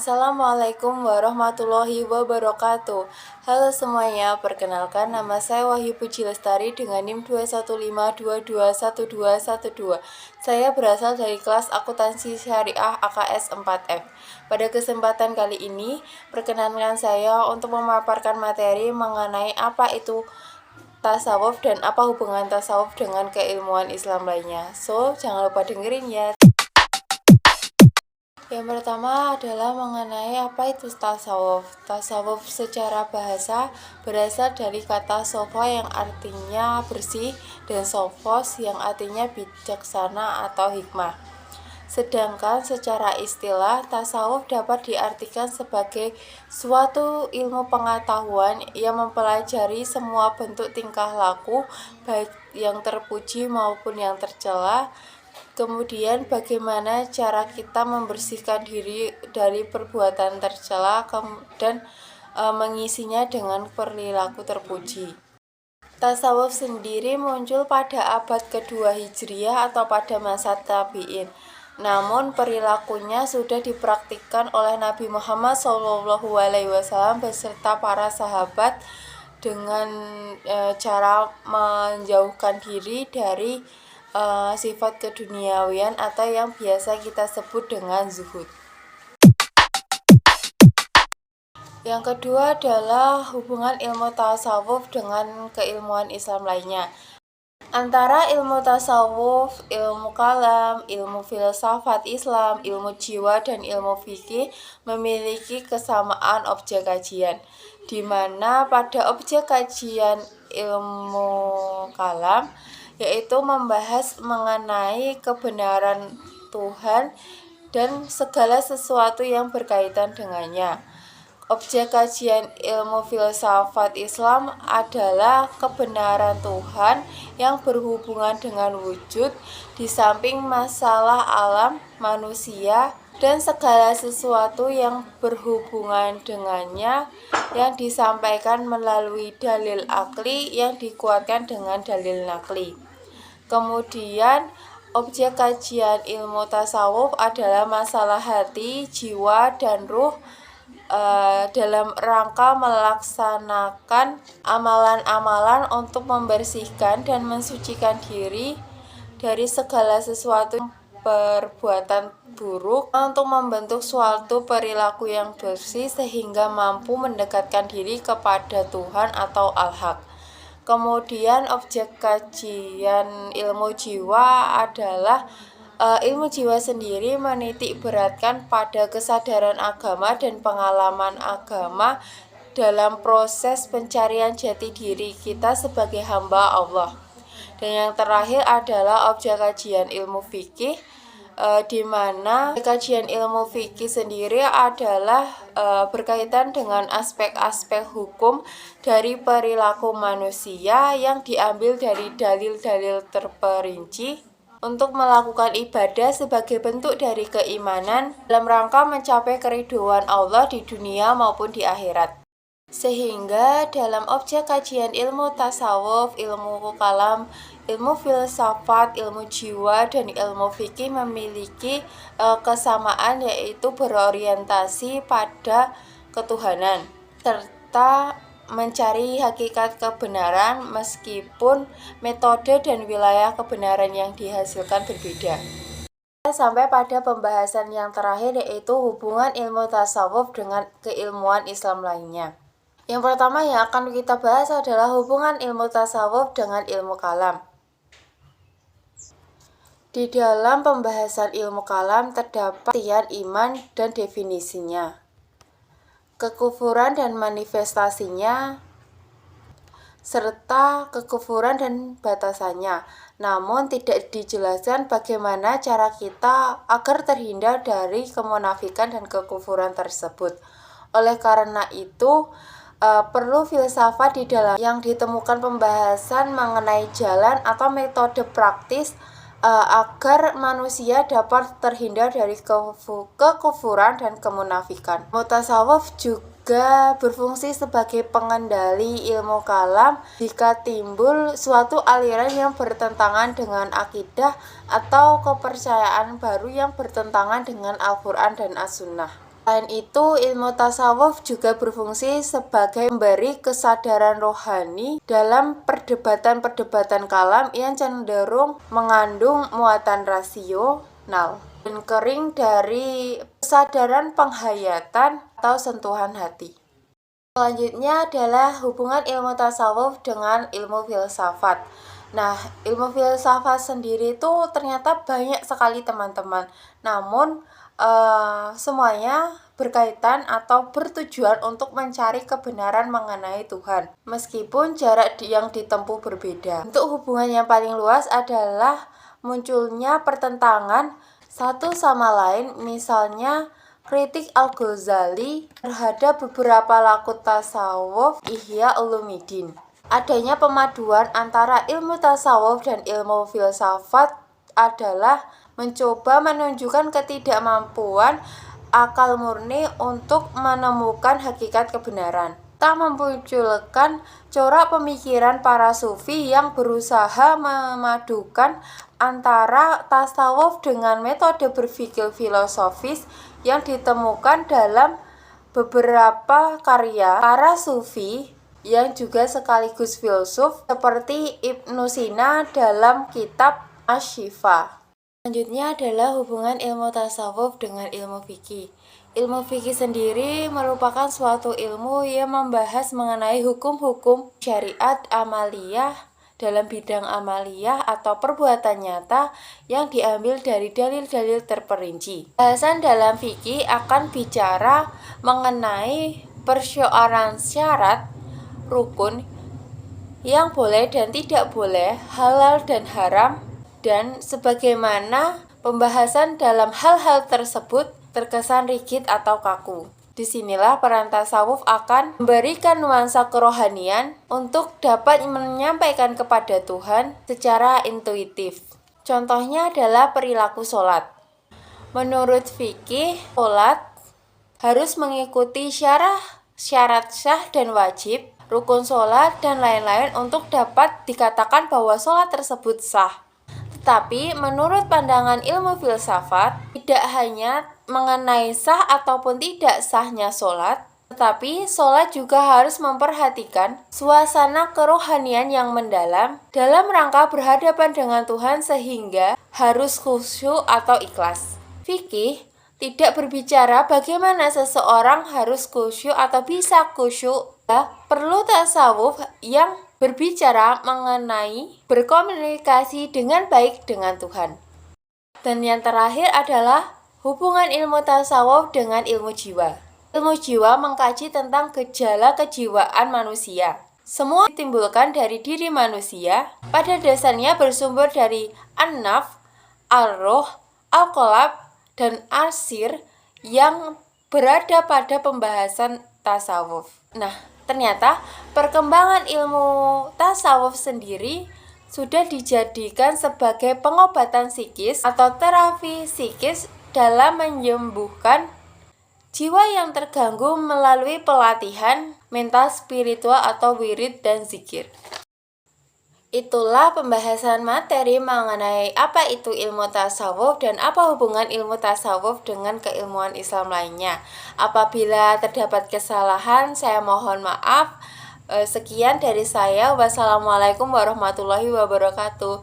Assalamualaikum warahmatullahi wabarakatuh. Halo semuanya, perkenalkan nama saya Wahyu Puji Lestari dengan NIM 215221212. Saya berasal dari kelas Akuntansi Syariah AKS 4F. Pada kesempatan kali ini, perkenankan saya untuk memaparkan materi mengenai apa itu tasawuf dan apa hubungan tasawuf dengan keilmuan Islam lainnya. So, jangan lupa dengerin ya. Yang pertama adalah mengenai apa itu tasawuf. Tasawuf secara bahasa berasal dari kata sofa yang artinya bersih dan sofos yang artinya bijaksana atau hikmah. Sedangkan secara istilah, tasawuf dapat diartikan sebagai suatu ilmu pengetahuan yang mempelajari semua bentuk tingkah laku, baik yang terpuji maupun yang tercela. Kemudian bagaimana cara kita membersihkan diri dari perbuatan tercela dan mengisinya dengan perilaku terpuji. Tasawuf sendiri muncul pada abad kedua Hijriah atau pada masa tabi'in. Namun perilakunya sudah dipraktikkan oleh Nabi Muhammad SAW beserta para sahabat dengan cara menjauhkan diri dari sifat keduniawian atau yang biasa kita sebut dengan zuhud. Yang kedua adalah hubungan ilmu tasawuf dengan keilmuan Islam lainnya. Antara ilmu tasawuf, ilmu kalam, ilmu filsafat Islam, ilmu jiwa, dan ilmu fikih memiliki kesamaan objek kajian, di mana pada objek kajian ilmu kalam yaitu membahas mengenai kebenaran Tuhan dan segala sesuatu yang berkaitan dengannya. Objek kajian ilmu filsafat Islam adalah kebenaran Tuhan yang berhubungan dengan wujud, di samping masalah alam, manusia, dan segala sesuatu yang berhubungan dengannya yang disampaikan melalui dalil akli yang dikuatkan dengan dalil nakli. Kemudian, objek kajian ilmu tasawuf adalah masalah hati, jiwa, dan ruh dalam rangka melaksanakan amalan-amalan untuk membersihkan dan mensucikan diri dari segala sesuatu perbuatan buruk untuk membentuk suatu perilaku yang bersih sehingga mampu mendekatkan diri kepada Tuhan atau Al-Haq. Kemudian objek kajian ilmu jiwa adalah ilmu jiwa sendiri menitik beratkan pada kesadaran agama dan pengalaman agama dalam proses pencarian jati diri kita sebagai hamba Allah. Dan yang terakhir adalah objek kajian ilmu fikih, di mana kajian ilmu fikih sendiri adalah berkaitan dengan aspek-aspek hukum dari perilaku manusia yang diambil dari dalil-dalil terperinci untuk melakukan ibadah sebagai bentuk dari keimanan dalam rangka mencapai keridhaan Allah di dunia maupun di akhirat. Sehingga dalam objek kajian ilmu tasawuf, ilmu kalam, ilmu filsafat, ilmu jiwa, dan ilmu fikih memiliki kesamaan, yaitu berorientasi pada ketuhanan serta mencari hakikat kebenaran meskipun metode dan wilayah kebenaran yang dihasilkan berbeda. Sampai pada pembahasan yang terakhir, yaitu hubungan ilmu tasawuf dengan keilmuan Islam lainnya. Yang pertama yang akan kita bahas adalah hubungan ilmu tasawuf dengan ilmu kalam. Di dalam pembahasan ilmu kalam terdapat artian iman dan definisinya, kekufuran dan manifestasinya, serta kekufuran dan batasannya. Namun tidak dijelaskan bagaimana cara kita agar terhindar dari kemunafikan dan kekufuran tersebut. Oleh karena itu, perlu filsafat di dalam yang ditemukan pembahasan mengenai jalan atau metode praktis agar manusia dapat terhindar dari kekufuran dan kemunafikan. Tasawuf juga berfungsi sebagai pengendali ilmu kalam jika timbul suatu aliran yang bertentangan dengan akidah atau kepercayaan baru yang bertentangan dengan Al-Quran dan As-Sunnah. Selain itu, ilmu tasawuf juga berfungsi sebagai memberi kesadaran rohani dalam perdebatan-perdebatan kalam yang cenderung mengandung muatan rasional dan kering dari kesadaran penghayatan atau sentuhan hati. Selanjutnya adalah hubungan ilmu tasawuf dengan ilmu filsafat. Nah, ilmu filsafat sendiri itu ternyata banyak sekali teman-teman. Namun, semuanya berkaitan atau bertujuan untuk mencari kebenaran mengenai Tuhan. Meskipun jarak yang ditempuh berbeda. Untuk hubungan yang paling luas adalah munculnya pertentangan satu sama lain, misalnya kritik Al-Ghazali terhadap beberapa laku tasawuf Ihya Ulumuddin. Adanya pemaduan antara ilmu tasawuf dan ilmu filsafat adalah mencoba menunjukkan ketidakmampuan akal murni untuk menemukan hakikat kebenaran. Tak memunculkan corak pemikiran para sufi yang berusaha memadukan antara tasawuf dengan metode berpikir filosofis yang ditemukan dalam beberapa karya para sufi yang juga sekaligus filsuf seperti Ibnu Sina dalam kitab Asy-Syifa. Selanjutnya adalah hubungan ilmu tasawuf dengan ilmu fikih. Ilmu fikih sendiri merupakan suatu ilmu yang membahas mengenai hukum-hukum syariat amaliyah dalam bidang amaliyah atau perbuatan nyata yang diambil dari dalil-dalil terperinci. Bahasan dalam fikih akan bicara mengenai persyaratan syarat, rukun, yang boleh dan tidak boleh, halal dan haram, dan sebagaimana pembahasan dalam hal-hal tersebut terkesan rigid atau kaku. Disinilah peran tasawuf akan memberikan nuansa kerohanian untuk dapat menyampaikan kepada Tuhan secara intuitif. Contohnya adalah perilaku sholat. Menurut fikih, sholat harus mengikuti syarat sah dan wajib, rukun sholat, dan lain-lain untuk dapat dikatakan bahwa sholat tersebut sah. Tetapi menurut pandangan ilmu filsafat, tidak hanya mengenai sah ataupun tidak sahnya sholat, tetapi sholat juga harus memperhatikan suasana kerohanian yang mendalam dalam rangka berhadapan dengan Tuhan sehingga harus khusyuk atau ikhlas. Fikih tidak berbicara bagaimana seseorang harus khusyuk atau bisa khusyuk. Perlu tasawuf yang berbicara mengenai berkomunikasi dengan baik dengan Tuhan. Dan yang terakhir adalah hubungan ilmu tasawuf dengan ilmu jiwa. Ilmu jiwa mengkaji tentang gejala kejiwaan manusia. Semua ditimbulkan dari diri manusia, pada dasarnya bersumber dari an-naf, al-roh, al-qalab, dan al-sir yang berada pada pembahasan tasawuf. Nah, ternyata perkembangan ilmu tasawuf sendiri sudah dijadikan sebagai pengobatan psikis atau terapi psikis dalam menyembuhkan jiwa yang terganggu melalui pelatihan mental spiritual atau wirid dan zikir. Itulah pembahasan materi mengenai apa itu ilmu tasawuf dan apa hubungan ilmu tasawuf dengan keilmuan Islam lainnya. Apabila terdapat kesalahan, saya mohon maaf. Sekian dari saya. Wassalamualaikum warahmatullahi wabarakatuh.